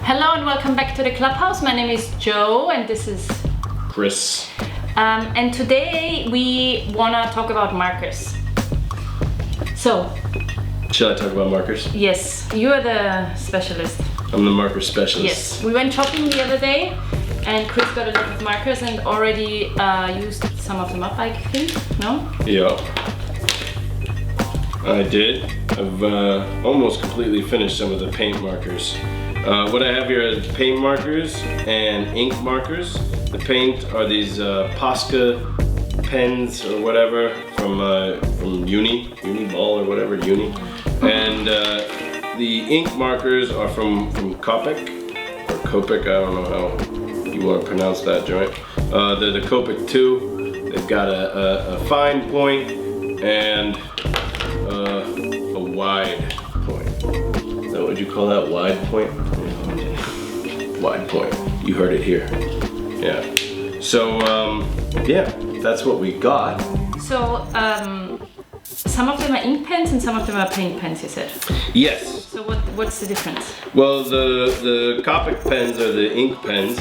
Hello and welcome back to the Clubhouse. My name is Joe and this is Chris. And today we wanna talk about markers. So, shall I talk about markers? yes, you are the specialist. I'm the marker specialist. Yes, we went shopping the other day and Chris got a lot of markers and already used some of them up, I think, no? Yeah. I did. I've almost completely finished some of the paint markers. What I have here is paint markers and ink markers. The paint are these Posca pens or whatever from Uni Ball or whatever, Uni. And the ink markers are from Copic or Copic, I don't know how you want to pronounce that joint. They're the Copic 2. They've got a fine point and a wide point. Is that what you call that? Wide point? Wide point. You heard it here. Yeah. So, yeah, that's what we got. So, some of them are ink pens and some of them are paint pens, you said? Yes. So what's the difference? Well, the Copic pens are the ink pens,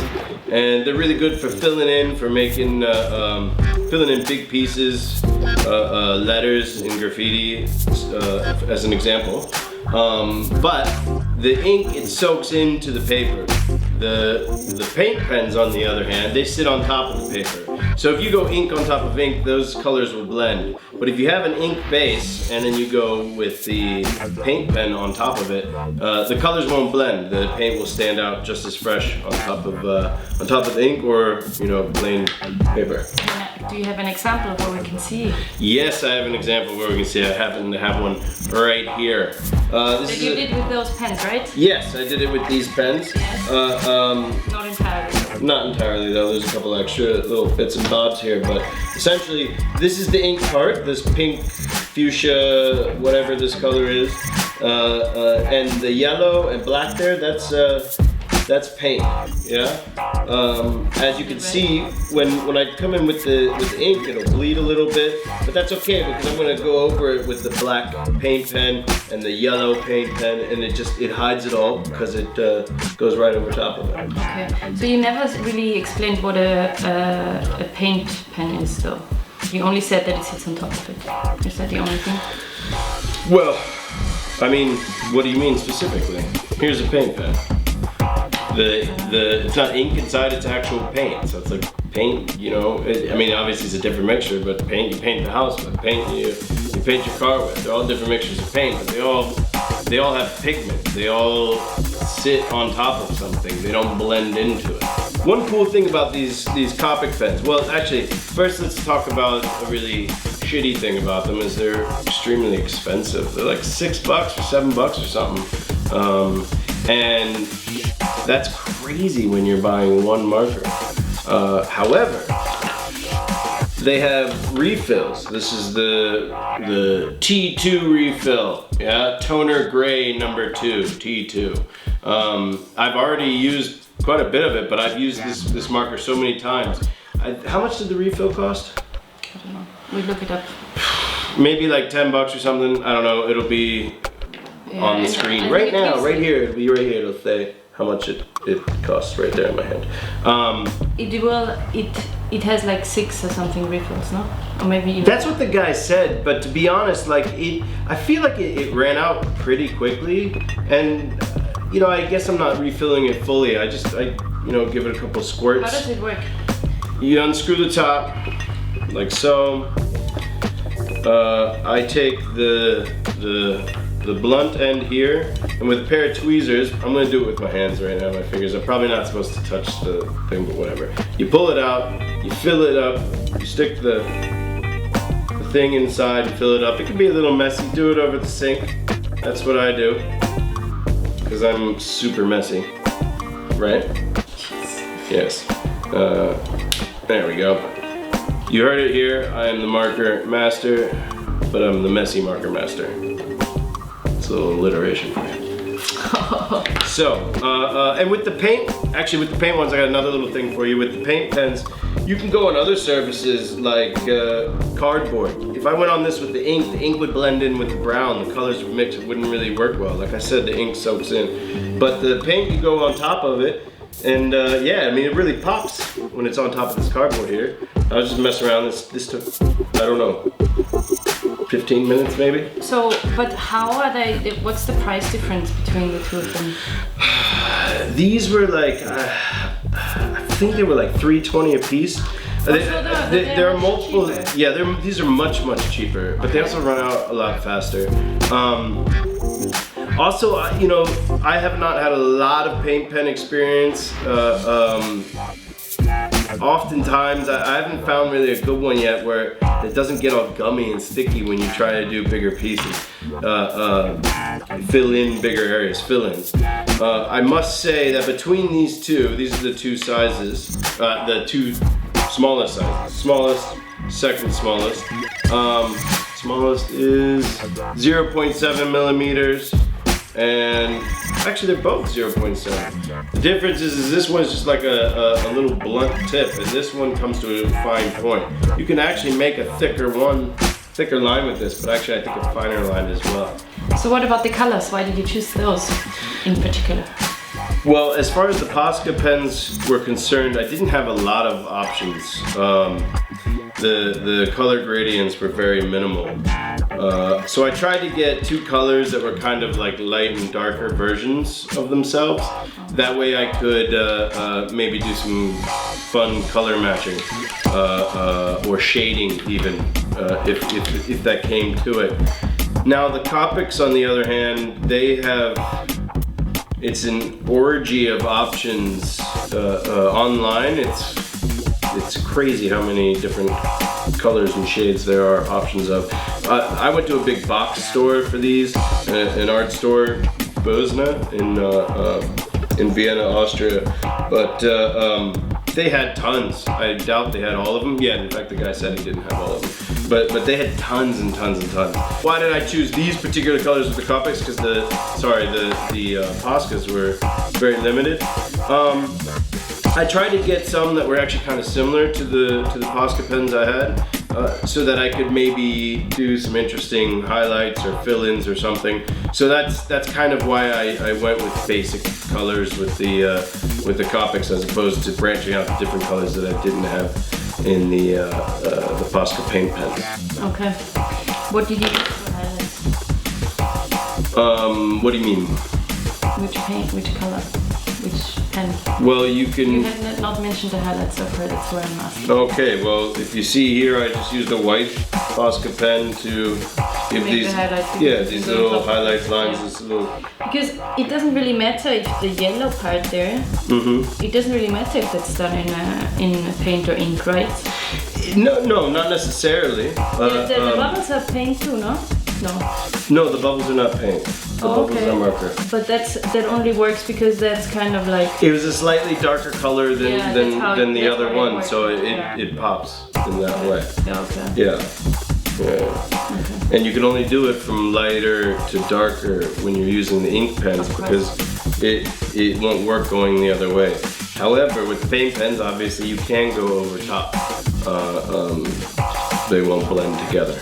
and they're really good for filling in, for making, filling in big pieces, letters in graffiti, as an example. But the ink, it soaks into the paper. The paint pens, on the other hand, they sit on top of the paper. So if you go ink on top of ink, those colors will blend. But if you have an ink base and then you go with the paint pen on top of it, the colors won't blend. The paint will stand out just as fresh on top of the ink, or plain paper. Do you have an example of what we can see? Yes, I have an example where we can see. I happen to have one right here. That you did with those pens, right? Yes, I did it with these pens. Yes. Not entirely. Not entirely though, there's a couple extra little bits and bobs here, but essentially this is the ink part, this pink, fuchsia, whatever this color is, and the yellow and black there, that's paint, yeah? As you can see, when I come in with the ink, it'll bleed a little bit, but that's okay because I'm gonna go over it with the black paint pen and the yellow paint pen, and it hides it all because it goes right over top of it. Okay, so you never really explained what a paint pen is though. You only said that it sits on top of it. Is that the only thing? Well, I mean, what do you mean specifically? Here's a paint pen. It's not ink inside, it's actual paint. So it's like paint, I mean, obviously it's a different mixture, but paint, you paint the house with, paint you paint your car with. They're all different mixtures of paint, but they all have pigment. They all sit on top of something. They don't blend into it. One cool thing about these Copic pens, well, actually, first let's talk about a really shitty thing about them is they're extremely expensive. They're like $6 or $7 or something. And that's crazy when you're buying one marker. However, they have refills. This is the T2 refill, yeah? Toner gray number 2, T2. I've already used quite a bit of it, but I've used this marker so many times. How much did the refill cost? I don't know. We look it up. Maybe like $10 or something. I don't know. It'll be on the screen right now, right here. It'll be right here. It'll say how much it costs right there in my hand. It has like 6 or something refills, no? Or maybe even. That's what the guy said, but to be honest, like I feel like it ran out pretty quickly, and I guess I'm not refilling it fully. I give it a couple squirts. How does it work? You unscrew the top, like so. I take the blunt end here, and with a pair of tweezers, I'm gonna do it with my hands right now, my fingers. I'm probably not supposed to touch the thing, but whatever. You pull it out, you fill it up, you stick the thing inside and fill it up. It can be a little messy, do it over the sink. That's what I do, because I'm super messy, right? Yes. There we go. You heard it here, I am the marker master, but I'm the messy marker master. It's a little alliteration for you. So, and with the paint, actually with the paint ones, I got another little thing for you. With the paint pens, You can go on other surfaces like cardboard. If I went on this with the ink would blend in with the brown. The colors would mix, it wouldn't really work well. Like I said, the ink soaks in. But the paint you go on top of it, and yeah, I mean, it really pops when it's on top of this cardboard here. I was just messing around. This took, I don't know, 15 minutes maybe. So, but how are they, what's the price difference between the two of them? These were like, I think they were like $3.20 a piece. There are multiple, cheaper. Yeah, these are much cheaper, but they also run out a lot faster. Also, you know, I have not had a lot of paint pen experience. Oftentimes, I haven't found really a good one yet where it doesn't get all gummy and sticky when you try to do bigger pieces. Fill in bigger areas, fill-ins. I must say that between these two, these are the two sizes, the two smallest sizes. Smallest, second smallest. Smallest is 0.7 millimeters. And actually they're both 0.7. The difference is this one's just like a little blunt tip, and this one comes to a fine point. You can actually make a thicker line with this, but actually I think a finer line as well. So what about the colors? Why did you choose those in particular? Well, as far as the Posca pens were concerned, I didn't have a lot of options. The color gradients were very minimal. So I tried to get two colors that were kind of like light and darker versions of themselves. That way I could maybe do some fun color matching or shading even, if that came to it. Now the Copics, on the other hand, they have, it's an orgy of options online. It's crazy how many different colors and shades there are options of. I went to a big box store for these, an art store, Posca, in Vienna, Austria. But they had tons. I doubt they had all of them. Yeah, in fact, the guy said he didn't have all of them. But they had tons and tons and tons. Why did I choose these particular colors with the Copics? Because the Poscas were very limited. I tried to get some that were actually kind of similar to the Posca pens I had, so that I could maybe do some interesting highlights or fill-ins or something. So that's kind of why I went with basic colors with the Copics, as opposed to branching out to different colors that I didn't have in the Posca paint pens. Okay. What did you use for highlights? What do you mean? Which paint? Which color? Which pen? Well, you can... You had not mentioned the highlights so far, that's where I'm asking. Okay, well, if you see here, I just used a white Posca pen to give these... these little highlight lines, this little... Because it doesn't really matter if the yellow part there, it doesn't really matter if that's done in paint or ink, right? No, not necessarily. The bubbles are paint too, no? No, the bubbles are not paint. The bubbles are marker. But that only works because that's kind of like... It was a slightly darker color than the other one, so it pops in that way. Okay. Yeah. Okay. And you can only do it from lighter to darker when you're using the ink pens, because it won't work going the other way. However, with paint pens, obviously you can go over top. They won't blend together.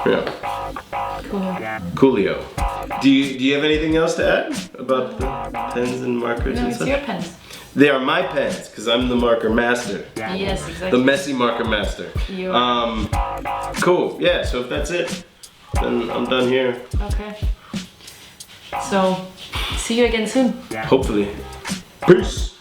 Yeah. Cool. Coolio. Do you have anything else to add about the pens and markers? No, and it's stuff? your pens. They are my pens, because I'm the marker master. Yes, exactly. The messy marker master. You are. Cool. Yeah, so if that's it, then I'm done here. Okay. So, see you again soon. Hopefully. Peace.